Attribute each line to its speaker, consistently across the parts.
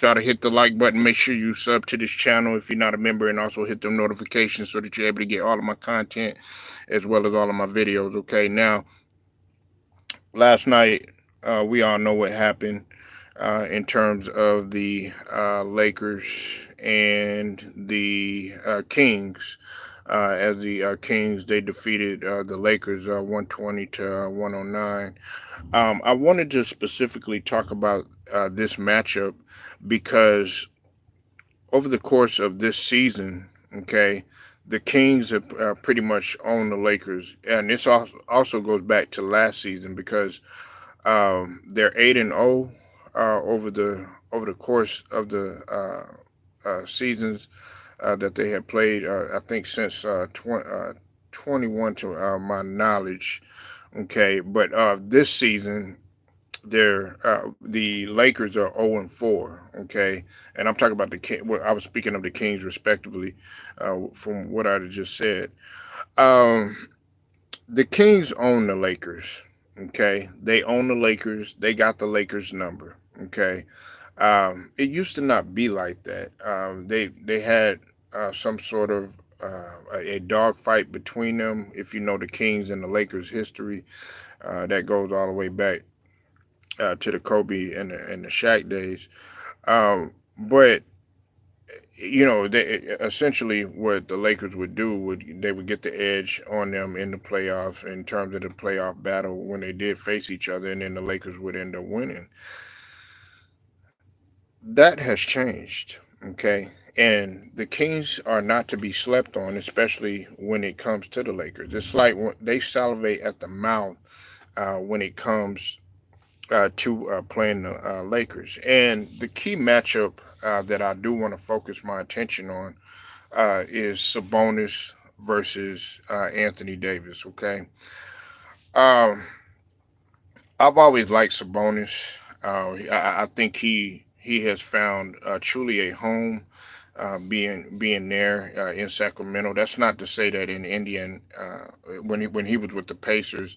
Speaker 1: sure to hit the like button. Make sure you sub to this channel if you're not a member, and also hit the notifications so that you're able to get all of my content as well as all of my videos. Okay, now last night we all know what happened in terms of the Lakers and the Kings. As the Kings, they defeated the Lakers 120 to 109. I wanted to specifically talk about this matchup because over the course of this season, okay, the Kings have pretty much owned the Lakers, and this also goes back to last season because they're 8-0 over the course of the seasons that they have played. I think since 21 to my knowledge. Okay, but this season the Lakers are 0-4. Okay, and I'm talking about the King. Well, I was speaking of the Kings respectively, from what I just said. Um, the Kings own the Lakers. Okay, they own the Lakers. They got the Lakers number. Okay, it used to not be like that. They had some sort of a dog fight between them. If you know the Kings and the Lakers history, that goes all the way back to the Kobe and the Shaq days. But you know, they essentially what the Lakers would do would they would get the edge on them in the playoffs in terms of the playoff battle when they did face each other, and then the Lakers would end up winning. That has changed, okay? And the Kings are not to be slept on, especially when it comes to the Lakers. It's like they salivate at the mouth when it comes to playing the Lakers. And the key matchup that I do want to focus my attention on is Sabonis versus Anthony Davis. Okay, um, I've always liked Sabonis. I think he has found truly a home. Being there in Sacramento. That's not to say that in Indian when he was with the Pacers,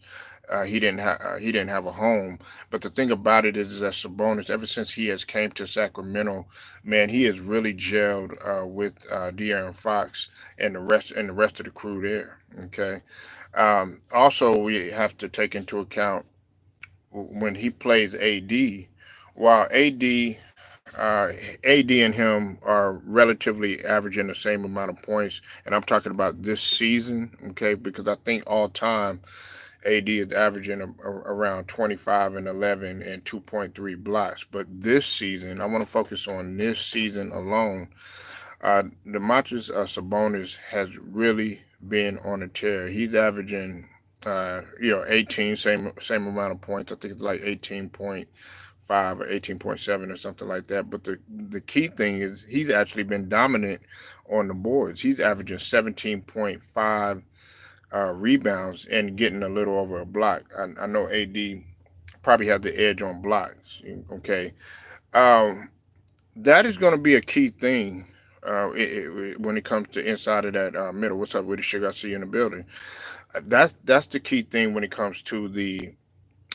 Speaker 1: he didn't have a home. But the thing about it is that Sabonis, ever since he has came to Sacramento, man, he has really gelled with De'Aaron Fox and the rest of the crew there. Okay. Also, we have to take into account when he plays AD. While AD and him are relatively averaging the same amount of points, and I'm talking about this season, okay? Because I think all time AD is averaging around 25 and 11 and 2.3 blocks. But this season, I want to focus on this season alone. The Demontis Sabonis has really been on a tear. He's averaging, 18, same amount of points. I think it's like 18.5 or 18.7 or something like that. But the key thing is he's actually been dominant on the boards. He's averaging 17.5 rebounds and getting a little over a block. I know AD probably have the edge on blocks. Okay, um, that is going to be a key thing when it comes to inside of that middle. What's up with the sugar? I see you in the building. That's the key thing when it comes to the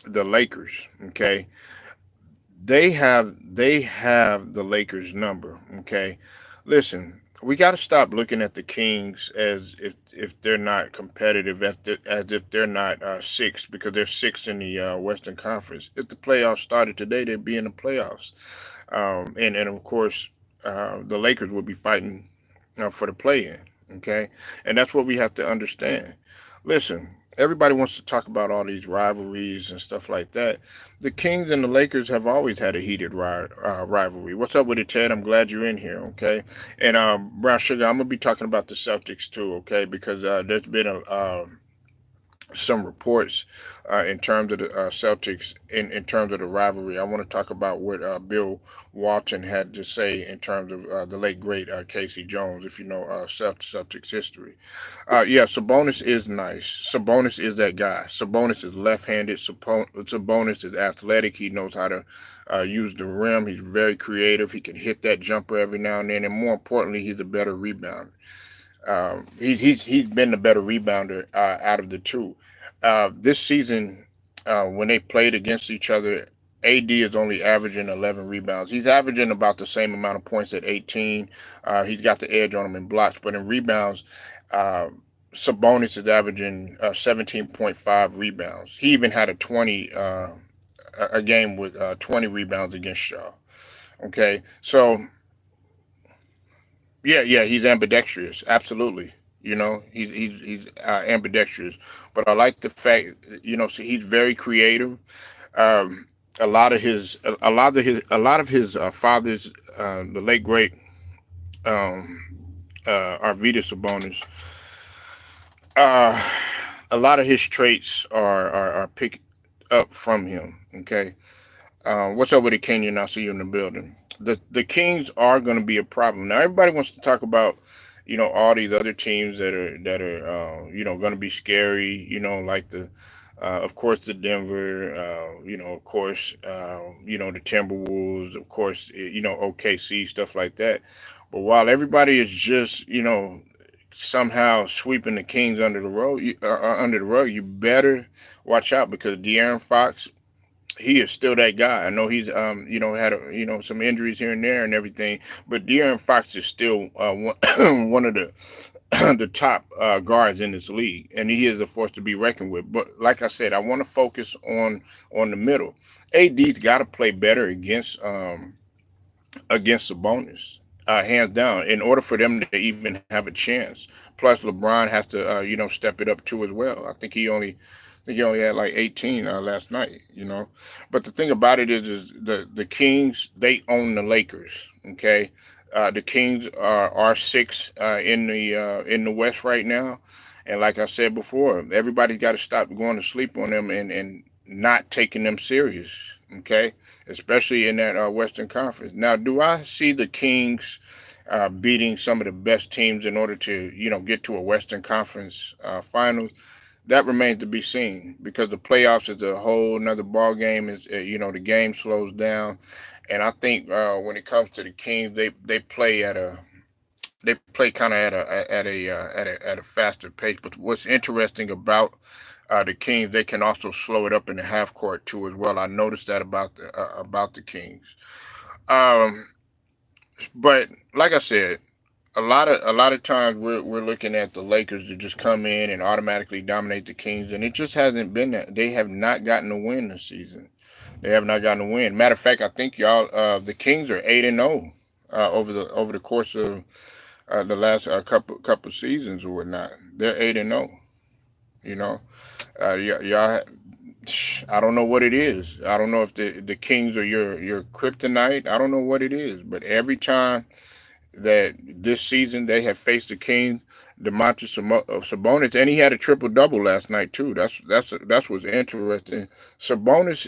Speaker 1: Lakers. Okay, they have the Lakers number. Okay, listen, we got to stop looking at the Kings as if they're not competitive, as if they're not six because they're six in the Western Conference. If the playoffs started today, they'd be in the playoffs, and of course the Lakers would be fighting for the play-in. Okay, and that's what we have to understand. Listen, everybody wants to talk about all these rivalries and stuff like that. The Kings and the Lakers have always had a heated rivalry. What's up with it, Ted? I'm glad you're in here. Okay, and Brown Sugar, I'm gonna be talking about the Celtics too. Okay, because there's been some reports in terms of the Celtics in terms of the rivalry. I want to talk about what Bill Walton had to say in terms of the late great Casey Jones. If you know Celtics history, yeah, Sabonis is nice. Sabonis is that guy. Sabonis is left-handed. Sabonis is athletic. He knows how to use the rim. He's very creative. He can hit that jumper every now and then, and more importantly, he's a better rebounder. He's been the better rebounder out of the two. This season, when they played against each other, AD is only averaging 11 rebounds. He's averaging about the same amount of points at 18. He's got the edge on him in blocks, but in rebounds, uh, Sabonis is averaging 17.5 rebounds. He even had a game with 20 rebounds against Shaw. Okay, so yeah, he's ambidextrous, absolutely. He's ambidextrous, but I like the fact, so he's very creative. Um, a lot of his fathers, the late great um, Arvidas Sabonis, uh, a lot of his traits are picked up from him. Okay, what's up with the Kenyan? I see you in the building. The Kings are going to be a problem. Now everybody wants to talk about, all these other teams that are going to be scary. Like of course the Denver. Of course, the Timberwolves. Of course, OKC, stuff like that. But while everybody is just somehow sweeping the Kings under the rug, you better watch out because De'Aaron Fox, he is still that guy. I know he's had some injuries here and there and everything, but De'Aaron Fox is still one of the the top guards in this league, and he is a force to be reckoned with. But like I said, I want to focus on the middle. AD's got to play better against Sabonis, hands down, in order for them to even have a chance. Plus, LeBron has to, step it up too as well. I think he only had like 18 last night. But the thing about it is the Kings, they own the Lakers. Okay, the Kings are six in the West right now, and like I said before, everybody's got to stop going to sleep on them and not taking them serious. Okay, especially in that Western Conference. Now, do I see the Kings beating some of the best teams in order to, get to a Western Conference finals? That remains to be seen because the playoffs is a whole another ball game. Is the game slows down, and I think when it comes to the Kings, they play kind of at a faster pace. But what's interesting about the Kings, they can also slow it up in the half court too as well. I noticed that about the Kings. Um, but like I said, a lot of times we're looking at the Lakers to just come in and automatically dominate the Kings, and it just hasn't been that. They have not gotten a win this season. They have not gotten a win. Matter of fact, I think the Kings are 8-0 over the course of the last couple seasons or whatnot. They're 8-0. You know, y'all. I don't know what it is. I don't know if the Kings are your kryptonite. I don't know what it is, but every time that this season they have faced the Kings, Demontis Sabonis, and he had a triple double last night too. That's what's interesting. Sabonis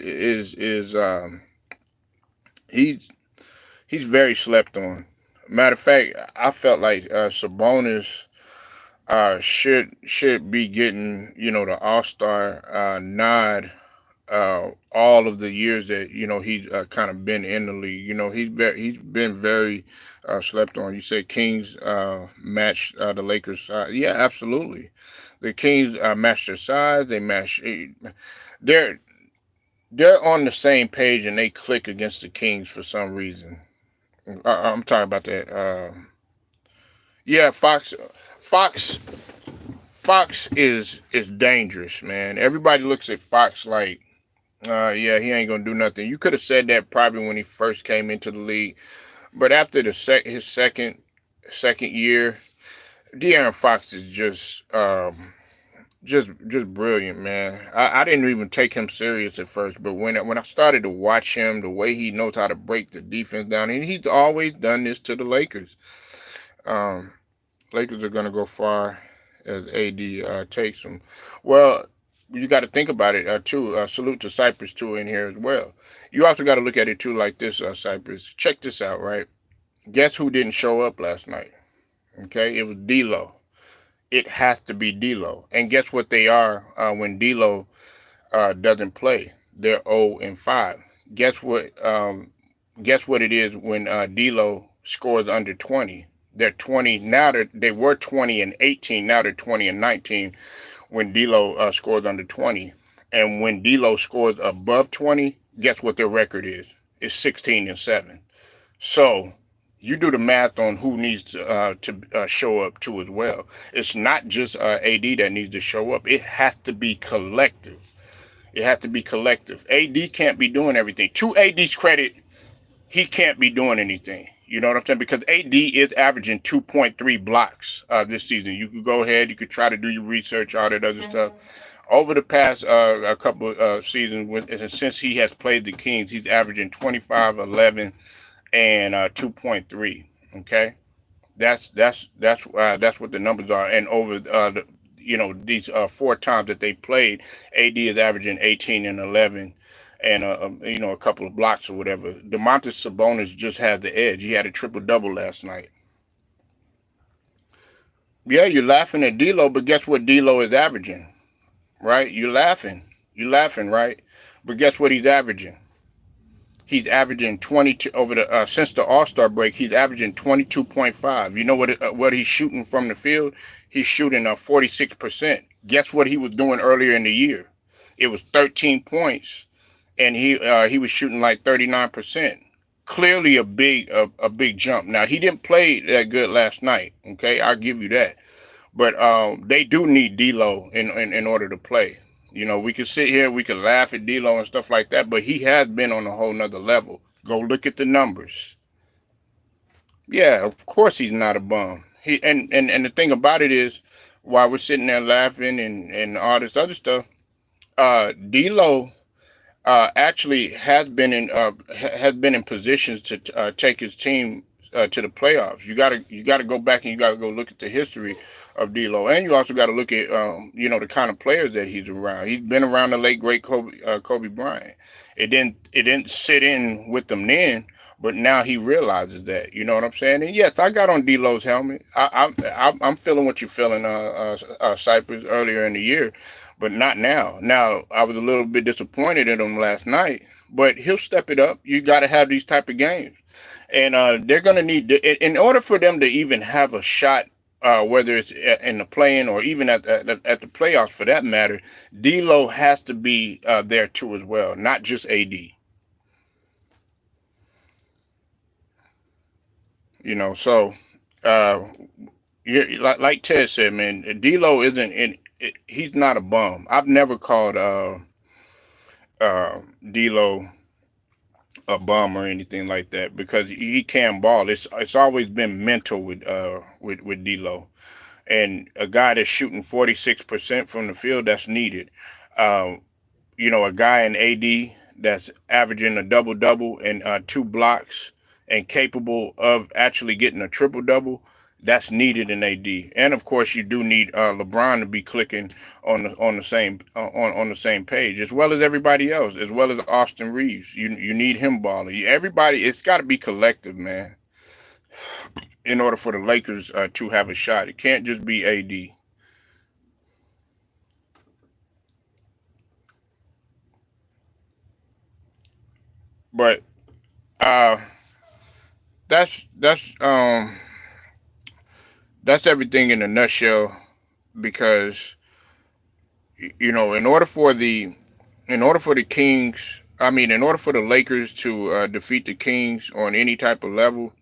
Speaker 1: he's he's very slept on. Matter of fact, I felt like Sabonis should be getting the All Star nod all of the years that he's kind of been in the league. He's been very slept on. You say Kings match the Lakers. Yeah, absolutely. The Kings match their size. They match. They're they're on the same page and they click against the Kings for some reason. I'm talking about that. Yeah, Fox, Fox is dangerous, man. Everybody looks at Fox like, yeah, he ain't gonna do nothing. You could have said that probably when he first came into the league, but after his second year, De'Aaron Fox is just brilliant, man. I didn't even take him serious at first, but when I started to watch him, the way he knows how to break the defense down, and he's always done this to the Lakers. Um, Lakers are gonna go far as AD takes them. Well, you got to think about it too. Salute to Cypress too in here as well. You also got to look at it too like this, Cypress. Check this out, right? Guess who didn't show up last night? Okay, it was D'Lo. It has to be D'Lo. And guess what they are when D'Lo doesn't play? They're 0-5. Guess what? Guess what it is when D'Lo scores under 20? They're 20 now. They were 20-18. Now they're 20-19 when D'Lo scores under 20. And when D'Lo scores above 20, Guess what their record is? It's 16-7. So you do the math on who needs to show up too as well. It's not just AD that needs to show up. It has to be collective. It has to be collective. AD can't be doing everything. To AD's credit, he can't be doing anything. You know what I'm saying? Because AD is averaging 2.3 blocks this season. You could go ahead, you could try to do your research, all that other stuff. Over the past a couple seasons, since he has played the Kings, he's averaging 25, 11, and 2.3. Okay, that's what the numbers are. And over these 4 times that they played, AD is averaging 18 and 11, and a couple of blocks or whatever. Demontis Sabonis just had the edge. He had a triple double last night. Yeah, you're laughing at D'Lo, but guess what D'Lo is averaging, right? You're laughing, right? But guess what he's averaging? He's averaging 22 over the since the All-Star break. He's averaging 22.5. You know what he's shooting from the field? He's shooting 46%. Guess what he was doing earlier in the year? It was 13 points, and he was shooting like 39%. Clearly a big jump. Now he didn't play that good last night. Okay, I'll give you that. But they do need D'Lo in order to play. We could sit here, we could laugh at D'Lo and stuff like that, but he has been on a whole nother level. Go look at the numbers. Yeah, of course he's not a bum. And the thing about it is, while we're sitting there laughing and all this other stuff, D'Lo actually has been in positions to take his team to the playoffs. You gotta go back and you gotta go look at the history of D'Lo, and you also got to look at the kind of players that he's around. He's been around the late great Kobe Bryant. It didn't sit in with them then, but now he realizes that. You know what I'm saying? And yes, I got on D'Lo's helmet. I'm feeling what you're feeling, Cypress, earlier in the year, but not now. Now I was a little bit disappointed in him last night, but he'll step it up. You got to have these type of games, and they're going to need in order for them to even have a shot. Whether it's in the play-in or even at the playoffs for that matter, D'Lo has to be there too as well, not just AD. So uh, like Ted said, man, D'Lo isn't in. He's not a bum. I've never called D'Lo a bum or anything like that because he can ball. It's always been mental with D'Lo, and a guy that's shooting 46% from the field, that's needed. Uh, a guy in AD that's averaging a double double and 2 blocks and capable of actually getting a triple double, that's needed in AD. And of course, you do need LeBron to be clicking on the same page, as well as everybody else, as well as Austin Reeves. You need him balling. Everybody, it's got to be collective, man, in order for the Lakers to have a shot. It can't just be AD. But uh, that's that's everything in a nutshell. Because in order for the Kings, I mean, in order for the Lakers to defeat the Kings on any type of level,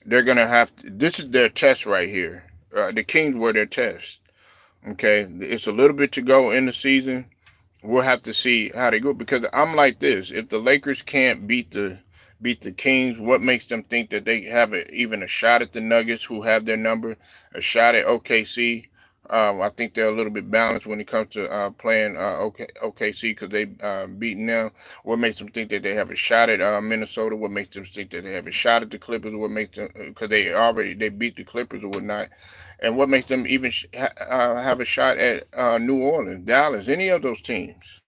Speaker 1: they're gonna have to. This is their test right here. The Kings were their test. Okay, it's a little bit to go in the season. We'll have to see how they go because I'm like this: if the Lakers can't beat the Kings, what makes them think that they have even a shot at the Nuggets, who have their number, a shot at OKC? I think they're a little bit balanced when it comes to playing OKC because they beaten them. What makes them think that they have a shot at Minnesota? What makes them think that they have a shot at the Clippers? What makes them because they beat the Clippers or whatnot? And what makes them even have a shot at New Orleans, Dallas, any of those teams?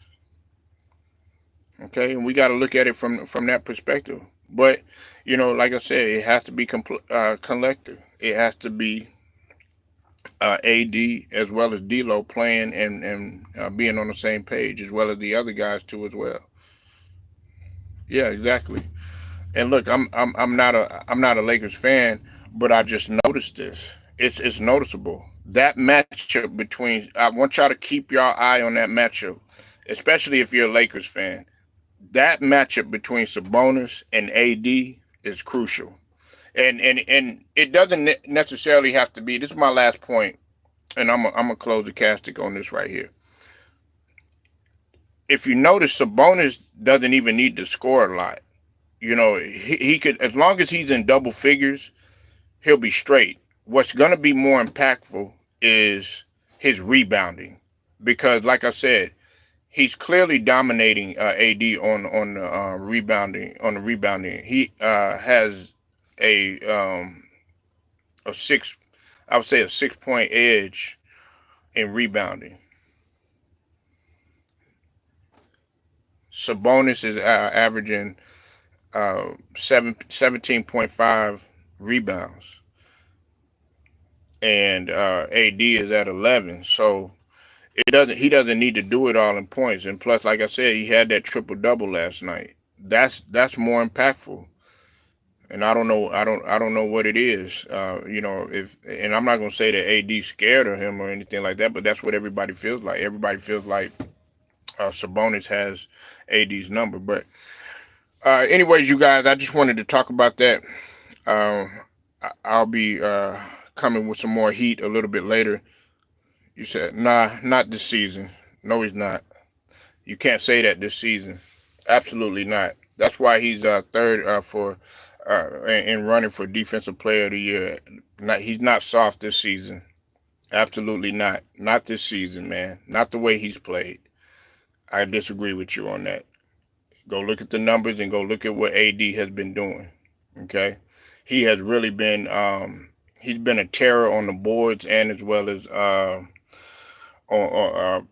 Speaker 1: Okay, and we got to look at it from that perspective. But like I said, it has to be collective. It has to be AD as well as D'Lo playing and being on the same page as well as the other guys too as well. Yeah, exactly. And look, I'm not a Lakers fan, but I just noticed this. It's noticeable. That matchup between I want y'all to keep your eye on that matchup, especially if you're a Lakers fan. That matchup between Sabonis and AD is crucial. And it doesn't necessarily have to be. This is my last point, and I'm gonna close the castic on this right here. If you notice, Sabonis doesn't even need to score a lot. He could, as long as he's in double figures, he'll be straight. What's gonna be more impactful is his rebounding, because, like I said, he's clearly dominating AD on the rebounding. He has a um, a six, I would say a 6 point edge in rebounding. Sabonis is averaging 17.5 rebounds, and AD is at 11. So he doesn't need to do it all in points. And plus, like I said, he had that triple double last night. That's more impactful. And I don't know what it is. If, and I'm not gonna say that AD scared of him or anything like that, but that's what everybody feels like. Everybody feels like Sabonis has AD's number. But anyways, you guys, I just wanted to talk about that. Um, I'll be coming with some more heat a little bit later. You said, nah, not this season. No, he's not. You can't say that this season. Absolutely not. That's why he's third for in running for Defensive Player of the Year. He's not soft this season. Absolutely not. Not this season, man. Not the way he's played. I disagree with you on that. Go look at the numbers and go look at what AD has been doing. Okay, he has really been. He's been a terror on the boards and as well as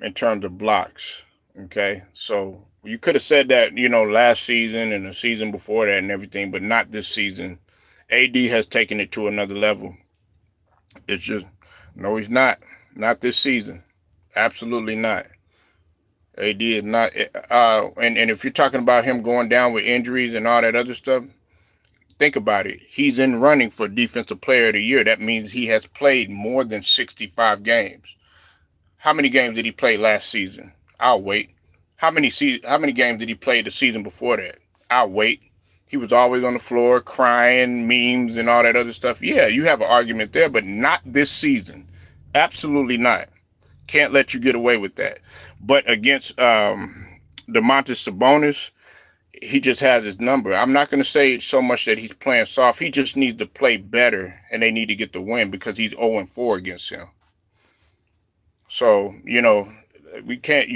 Speaker 1: in terms of blocks. Okay, so you could have said that last season and the season before that and everything, but not this season. AD has taken it to another level. It's just no, he's not. Not this season. Absolutely not. AD is not. And if you're talking about him going down with injuries and all that other stuff, think about it. He's in running for Defensive Player of the Year. That means he has played more than 65 games. How many games did he play last season? I'll wait. How many games did he play the season before that? I'll wait. He was always on the floor crying, memes, and all that other stuff. Yeah, you have an argument there, but not this season. Absolutely not. Can't let you get away with that. But against Domantas Sabonis, he just has his number. I'm not going to say so much that he's playing soft. He just needs to play better, and they need to get the win because he's 0-4 against him. So you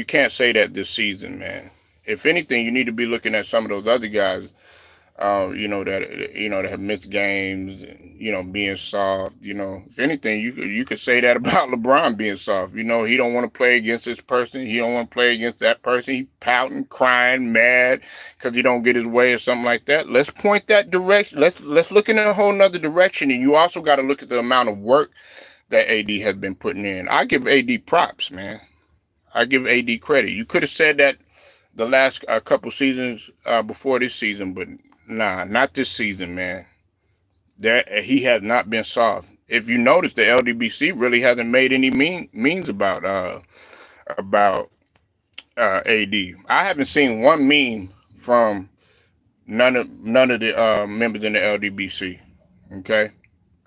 Speaker 1: can't say that this season, man. If anything, you need to be looking at some of those other guys, that have missed games, and, being soft. If anything, you could say that about LeBron being soft. He don't want to play against this person. He don't want to play against that person. He pouting, crying, mad because he don't get his way or something like that. Let's point that direction. Let's look in a whole nother direction. And you also got to look at the amount of work that AD has been putting in. I give AD props, man. I give AD credit. You could have said that the last couple seasons before this season, but nah, not this season, man. He has not been soft. If you notice, the LDBC really hasn't made any memes about AD. I haven't seen one meme from none of the members in the LDBC. Okay,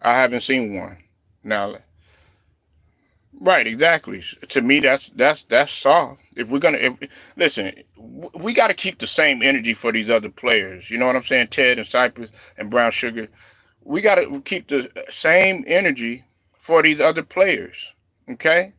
Speaker 1: I haven't seen one. Now, right, exactly. To me, that's soft. If we're gonna, listen, we got to keep the same energy for these other players. You know what I'm saying? Ted and Cypress and Brown Sugar. We got to keep the same energy for these other players. Okay,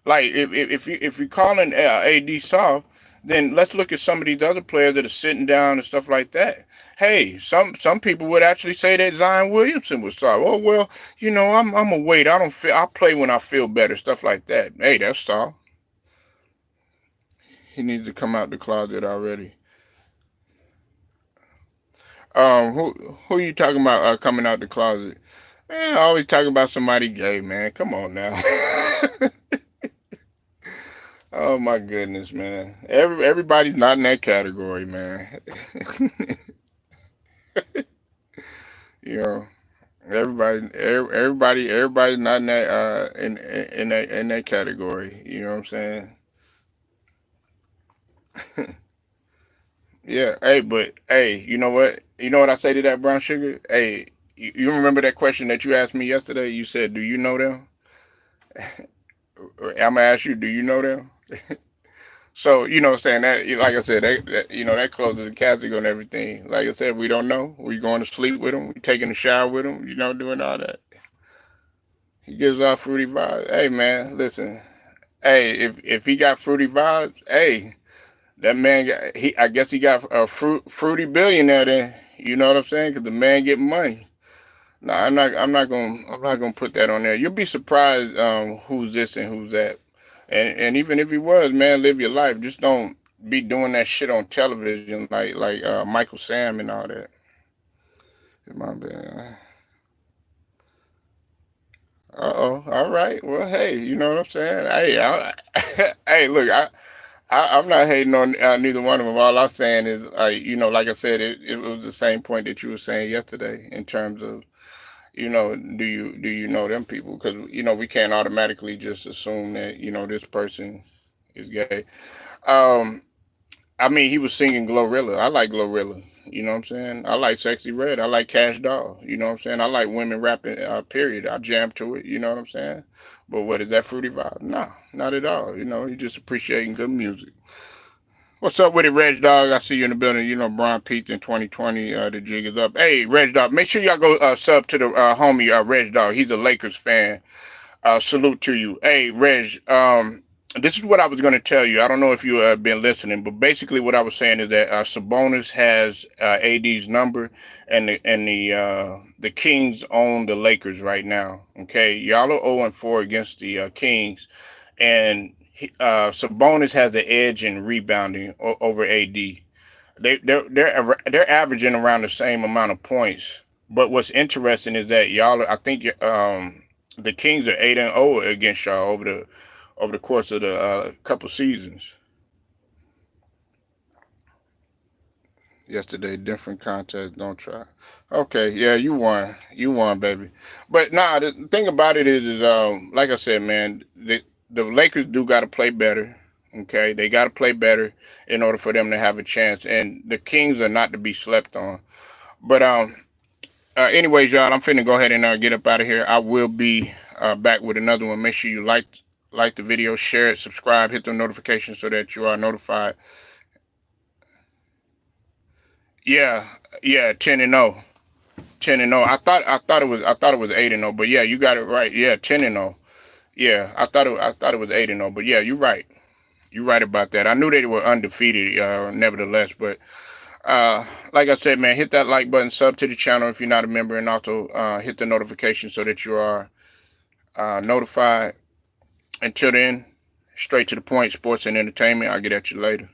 Speaker 1: like if you're calling AD soft, then let's look at some of these other players that are sitting down and stuff like that. Hey, some people would actually say that Zion Williamson was soft. Oh well, I'm a wait. I play when I feel better. Stuff like that. Hey, that's soft. He needs to come out the closet already. Who are you talking about coming out the closet? Man, always talking about somebody gay, man. Come on now. Oh my goodness, man. Everybody's not in that category, man. you know, everybody's not in that in that category. You know what I'm saying? Yeah, hey, but hey, you know what? You know what I say to that, brown sugar? Hey, you remember that question that you asked me yesterday? You said, "Do you know them?" I'm gonna ask you, "Do you know them?" So you know, what I'm saying that, like I said, that closes the casket on everything. Like I said, we don't know. We going to sleep with him. We taking a shower with him. Doing all that. He gives off fruity vibes. Hey, man, listen. Hey, if he got fruity vibes, hey, that man got he. I guess he got a fruity billionaire. Then you know what I'm saying? Because the man get money. No, I'm not gonna put that on there. You'll be surprised who's this and who's that. And even if he was, man, live your life. Just don't be doing that shit on television like Michael Sam and all that. My bad. Uh-oh. All right. Well, hey, you know what I'm saying? Hey, hey, look, I'm not hating on neither one of them. All I'm saying is, like I said, it was the same point that you were saying yesterday in terms of, do you know them people? Because we can't automatically just assume that this person is gay. Um, I mean, he was singing Glorilla. I like Glorilla. You know what I'm saying? I like Sexy Red. I like Cash Doll. You know what I'm saying? I like women rapping. Period. I jam to it. You know what I'm saying? But what is that fruity vibe? No, not at all. You just appreciating good music. What's up with it, Reg Dog? I see you in the building. Brian Pete in 2020. The jig is up. Hey, Reg Dog, make sure y'all go sub to the homie Reg Dog. He's a Lakers fan. Salute to you. Hey, Reg, this is what I was going to tell you. I don't know if you have been listening, but basically what I was saying is that Sabonis has AD's number, and the Kings own the Lakers right now. Okay, y'all are 0-4 against the Kings, and Sabonis has the edge in rebounding over AD. They're averaging around the same amount of points. But what's interesting is that I think the Kings are 8-0 against y'all over the course of the couple seasons. Yesterday, different contest. Don't try. Okay, yeah, you won. You won, baby. But nah, the thing about it is like I said, man, the Lakers do got to play better. Okay, they got to play better in order for them to have a chance. And the Kings are not to be slept on. But anyways, y'all, I'm finna go ahead and get up out of here. I will be back with another one. Make sure you like the video, share it, subscribe, hit the notifications so that you are notified. Yeah, yeah, 10-0. 10-0. I thought it was 8-0, but yeah, you got it right. Yeah, 10-0. Yeah, I thought it was 8-0, but yeah, you're right. You're right about that. I knew they were undefeated, nevertheless, but like I said, man, hit that like button, sub to the channel if you're not a member, and also hit the notification so that you are notified. Until then, straight to the point, sports and entertainment. I'll get at you later.